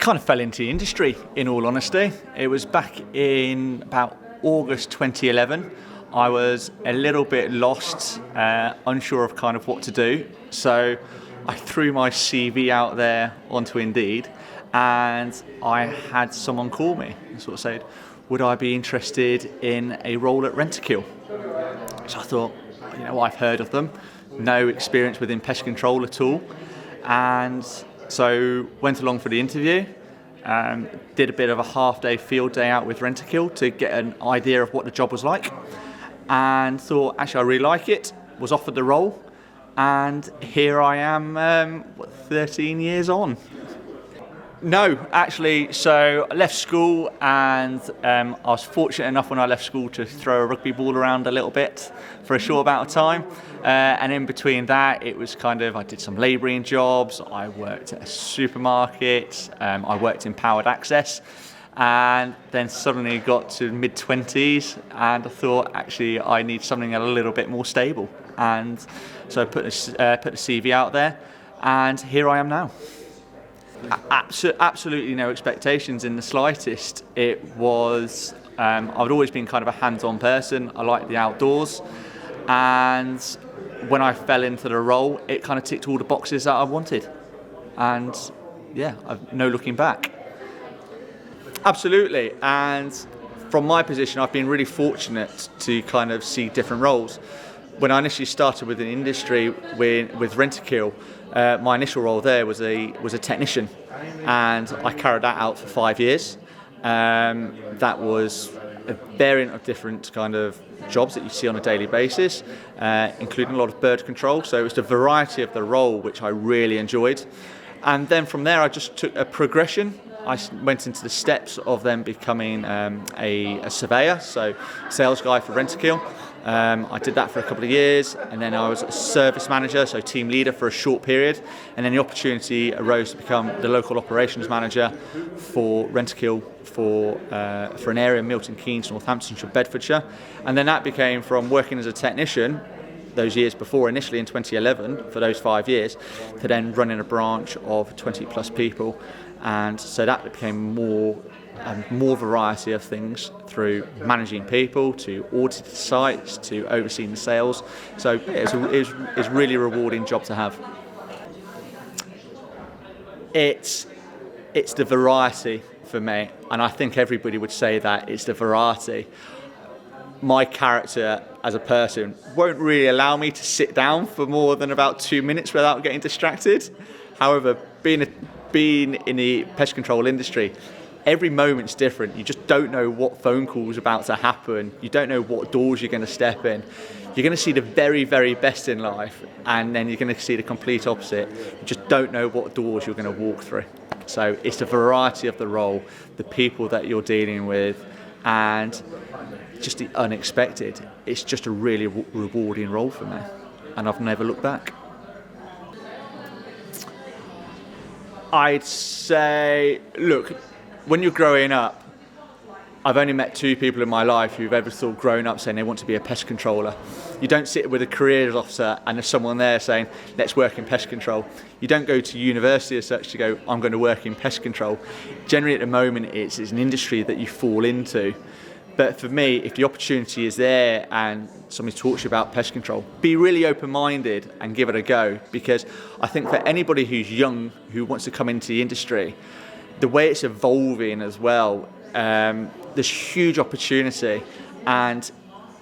kind of fell into the industry, in all honesty. It was back in about August 2011. I was a little bit lost, unsure of kind of what to do. So I threw my CV out there onto Indeed, and I had someone call me and sort of said, would I be interested in a role at Rentokil? So I thought, I've heard of them, no experience within pest control at all. And so went along for the interview, did a bit of a half-day field day out with Rentokil to get an idea of what the job was like, and thought, actually, I really like it, was offered the role, and here I am 13 years on. No, actually, so I left school, and I was fortunate enough when I left school to throw a rugby ball around a little bit for a short amount of time. And in between that, it was kind of, I did some labouring jobs, I worked at a supermarket, I worked in powered access, and then suddenly got to mid-20s, and I thought, actually, I need something a little bit more stable. And so I put the CV out there, and here I am now. Absolutely no expectations in the slightest. It was, I've always been kind of a hands-on person. I like the outdoors, and when I fell into the role, it kind of ticked all the boxes that I wanted, and yeah, I've no looking back. Absolutely, and from my position, I've been really fortunate to kind of see different roles. When I initially started with an industry with Rentokil, my initial role there was a technician, and I carried that out for 5 years. That was a variant of different kind of jobs that you see on a daily basis, including a lot of bird control. So it was the variety of the role which I really enjoyed. And then from there, I just took a progression. I went into the steps of then becoming a surveyor, so sales guy for Rentokil. I did that for a couple of years, and then I was a service manager, so team leader for a short period, and then the opportunity arose to become the local operations manager for Rentokil for an area, Milton Keynes, Northamptonshire, Bedfordshire, and then that became from working as a technician those years before, initially in 2011 for those 5 years, to then running a branch of 20 plus people, and so that became more variety of things, through managing people to audited sites to overseeing the sales. So it's a really rewarding job to have. It's the variety for me, and I think everybody would say that it's the variety. My character as a person won't really allow me to sit down for more than about 2 minutes without getting distracted. However, being in the pest control industry, every moment's different. You just don't know what phone call's about to happen. You don't know what doors you're going to step in. You're going to see the very, very best in life, and then you're going to see the complete opposite. You just don't know what doors you're going to walk through. So it's the variety of the role, the people that you're dealing with, and just the unexpected. It's just a really rewarding role for me, and I've never looked back. I'd say, look, when you're growing up, I've only met 2 people in my life who've ever sort of grown up saying they want to be a pest controller. You don't sit with a careers officer and there's someone there saying, let's work in pest control. You don't go to university as such to go, I'm going to work in pest control. Generally at the moment, it's an industry that you fall into. But for me, if the opportunity is there and somebody talks to you about pest control, be really open-minded and give it a go, because I think for anybody who's young, who wants to come into the industry, the way it's evolving as well, there's huge opportunity, and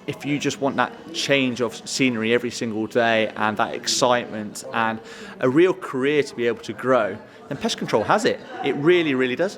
if you just want that change of scenery every single day and that excitement and a real career to be able to grow, then pest control has it. It really, really does.